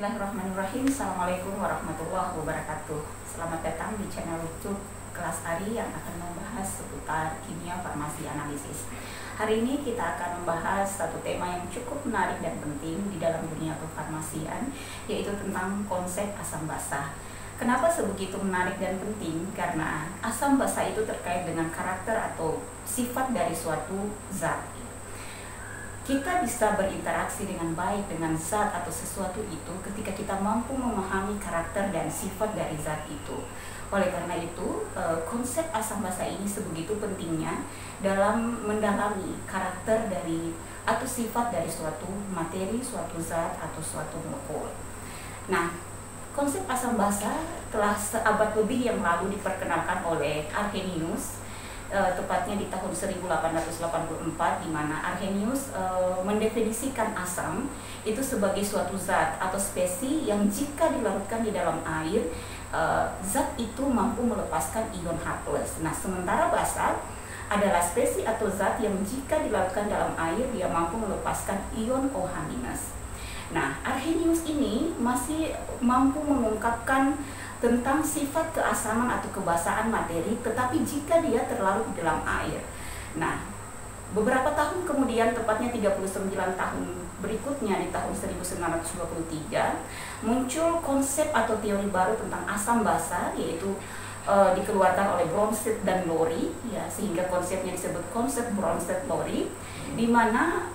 Bismillahirrahmanirrahim. Assalamualaikum warahmatullahi wabarakatuh. Selamat datang di channel YouTube Kelas Ari yang akan membahas seputar kimia farmasi analisis. Hari ini kita akan membahas satu tema yang cukup menarik dan penting di dalam dunia kefarmasian, yaitu tentang konsep asam basa. Kenapa sebegitu menarik dan penting? Karena asam basa itu terkait dengan karakter atau sifat dari suatu zat. Kita bisa berinteraksi dengan baik dengan zat atau sesuatu itu ketika kita mampu memahami karakter dan sifat dari zat itu. Oleh karena itu, konsep asam basa ini sebegitu pentingnya dalam mendalami karakter dari atau sifat dari suatu materi, suatu zat atau suatu molekul. Nah, konsep asam basa telah seabad lebih yang lalu diperkenalkan oleh Arrhenius, tepatnya di tahun 1884, di mana Arrhenius mendefinisikan asam itu sebagai suatu zat atau spesies yang jika dilarutkan di dalam air, zat itu mampu melepaskan ion H+. Nah, sementara basa adalah spesies atau zat yang jika dilarutkan dalam air, dia mampu melepaskan ion OH-. Nah, Arrhenius ini masih mampu mengungkapkan tentang sifat keasaman atau kebasaan materi, tetapi jika dia terlarut di dalam air. Nah, beberapa tahun kemudian, tepatnya 39 tahun berikutnya, di tahun 1923, muncul konsep atau teori baru tentang asam basa, yaitu dikeluarkan oleh Bronsted dan Lowry, ya, sehingga konsepnya disebut konsep Bronsted-Lowry, di mana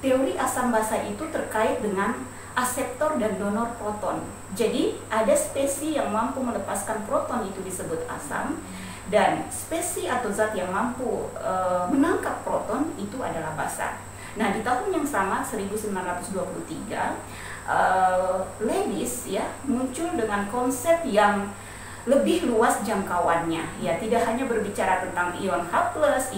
teori asam basa itu terkait dengan aseptor dan donor proton. Jadi ada spesies yang mampu melepaskan proton itu disebut asam, dan spesies atau zat yang mampu menangkap proton itu adalah basa. Nah, di tahun yang sama 1923, Lewis ya muncul dengan konsep yang lebih luas jangkauannya, ya, tidak hanya berbicara tentang ion H+,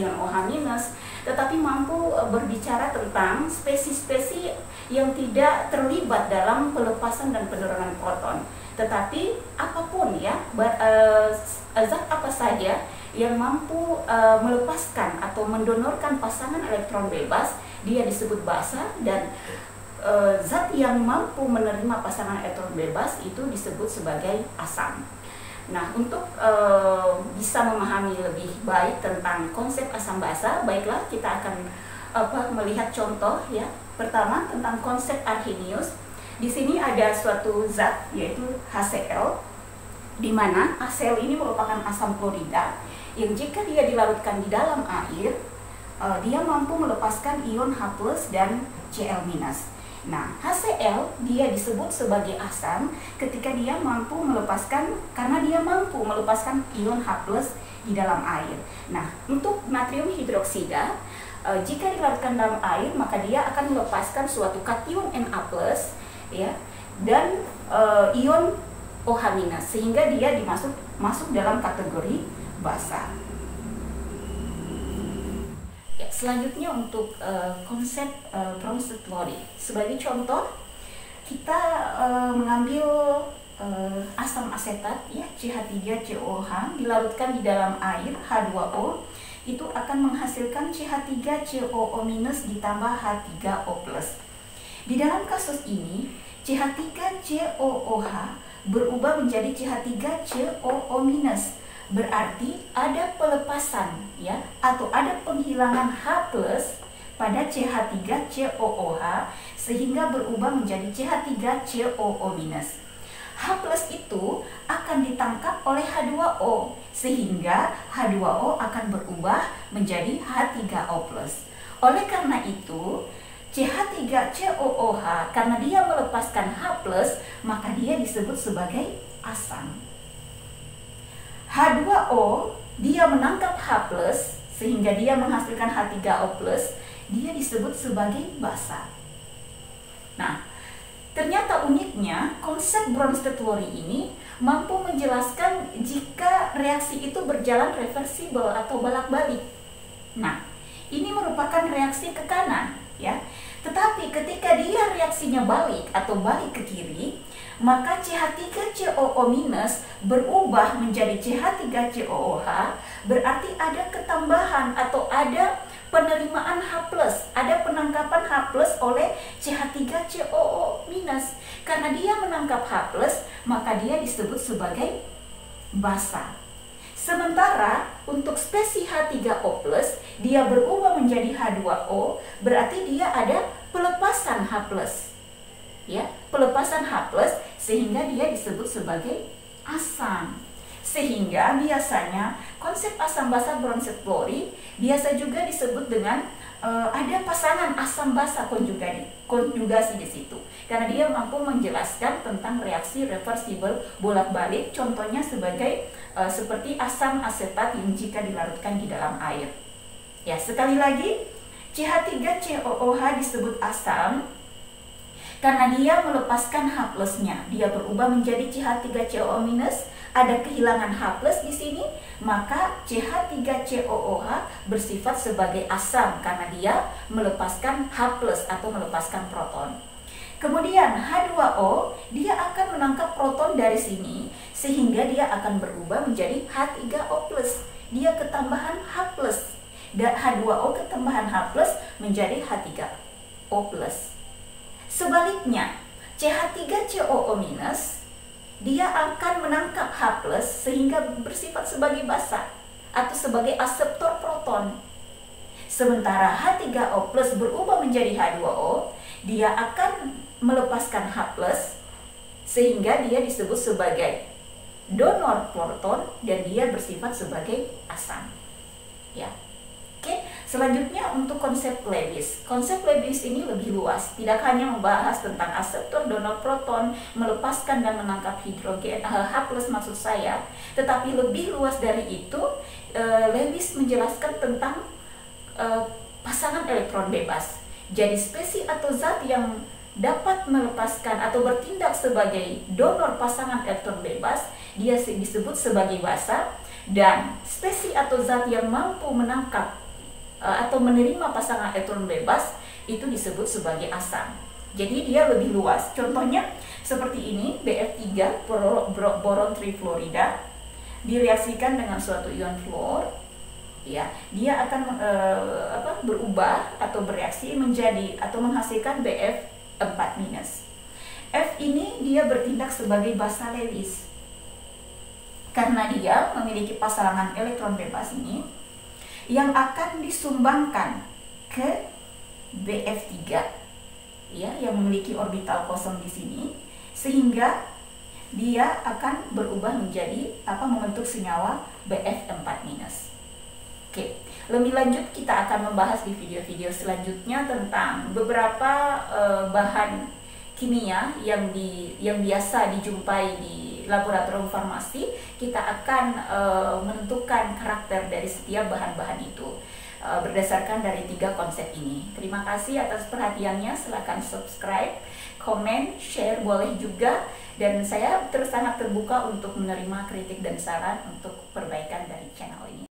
ion OH-, tetapi mampu berbicara tentang spesies-spesies yang tidak terlibat dalam pelepasan dan penurunan proton, tetapi apapun ya, zat apa saja yang mampu melepaskan atau mendonorkan pasangan elektron bebas, dia disebut basa, dan zat yang mampu menerima pasangan elektron bebas itu disebut sebagai asam. Nah, untuk bisa memahami lebih baik tentang konsep asam basa, baiklah kita akan melihat contoh ya. Pertama, tentang konsep Arrhenius. Di sini ada suatu zat yaitu HCl, di mana HCl ini merupakan asam klorida yang jika dia dilarutkan di dalam air, dia mampu melepaskan ion H+ dan Cl-. Nah, HCl dia disebut sebagai asam ketika dia mampu melepaskan, karena dia mampu melepaskan ion H+ di dalam air. Nah, untuk natrium hidroksida, jika dilarutkan dalam air, maka dia akan melepaskan suatu kation Na+, ya, dan ion OH-, sehingga dia masuk dalam kategori basa. Selanjutnya untuk konsep Bronsted-Lowry. Sebagai contoh, kita mengambil asam asetat ya, CH3COOH, dilarutkan di dalam air H2O, itu akan menghasilkan CH3COO- ditambah H3O+. Di dalam kasus ini, CH3COOH berubah menjadi CH3COO-, berarti ada pelepasan ya, atau ada penghilangan H+ pada CH3COOH sehingga berubah menjadi CH3COO-. H+ itu akan ditangkap oleh H2O sehingga H2O akan berubah menjadi H3O+. Oleh karena itu, CH3COOH karena dia melepaskan H+, maka dia disebut sebagai asam. H2O dia menangkap H+, sehingga dia menghasilkan H3O+, dia disebut sebagai basa. Nah, ternyata uniknya konsep Bronsted-Lowry ini mampu menjelaskan jika reaksi itu berjalan reversibel atau bolak-balik. Nah, ini merupakan reaksi ke kanan ya. Tetapi ketika dia reaksinya balik atau balik ke kiri, maka CH3COO- berubah menjadi CH3COOH, berarti ada ketambahan atau ada penerimaan H+, ada penangkapan H+ oleh CH3COO-. Karena dia menangkap H+, maka dia disebut sebagai basa. Sementara untuk spesies H3O+, dia berubah menjadi H2O, berarti dia ada pelepasan H+. Ya, pelepasan H+, sehingga dia disebut sebagai asam. Sehingga biasanya konsep asam basa bronset fluorid biasa juga disebut dengan ada pasangan asam basa konjugasi di situ. Karena dia mampu menjelaskan tentang reaksi reversibel bolak-balik, contohnya sebagai seperti asam asetat yang jika dilarutkan di dalam air. Ya, sekali lagi, CH3COOH disebut asam karena dia melepaskan H+-nya, dia berubah menjadi CH3COO-, ada kehilangan H+ di sini, maka CH3COOH bersifat sebagai asam karena dia melepaskan H+ atau melepaskan proton. Kemudian H2O, dia akan menangkap proton dari sini sehingga dia akan berubah menjadi H3O+. Dia ketambahan H+. Dan H2O ketambahan H+ menjadi H3O+. Sebaliknya, CH3COO-, dia akan menangkap H+ sehingga bersifat sebagai basa atau sebagai aseptor proton. Sementara H3O+ berubah menjadi H2O, dia akan melepaskan H+ sehingga dia disebut sebagai donor proton dan dia bersifat sebagai asam. Ya. Oke, selanjutnya untuk konsep Lewis. Konsep Lewis ini lebih luas, tidak hanya membahas tentang aseptor donor proton, melepaskan dan menangkap hidrogen H+ maksud saya, tetapi lebih luas dari itu, Lewis menjelaskan tentang pasangan elektron bebas. Jadi spesies atau zat yang dapat melepaskan atau bertindak sebagai donor pasangan elektron bebas, dia disebut sebagai basa, dan spesies atau zat yang mampu menangkap atau menerima pasangan elektron bebas itu disebut sebagai asam. Jadi dia lebih luas. Contohnya seperti ini, BF3 boron trifluorida direaksikan dengan suatu ion fluor, ya, dia akan berubah atau bereaksi menjadi atau menghasilkan BF4-. F ini dia bertindak sebagai basa Lewis karena dia memiliki pasangan elektron bebas ini yang akan disumbangkan ke BF3, ya, yang memiliki orbital kosong di sini, sehingga dia akan berubah menjadi membentuk senyawa BF4-. Oke, lebih lanjut kita akan membahas di video-video selanjutnya tentang beberapa bahan kimia yang biasa dijumpai di laboratorium farmasi. Kita akan menentukan karakter dari setiap bahan-bahan itu berdasarkan dari 3 konsep ini. Terima kasih atas perhatiannya. Silakan subscribe, komen, share boleh juga, dan saya sangat terbuka untuk menerima kritik dan saran untuk perbaikan dari channel ini.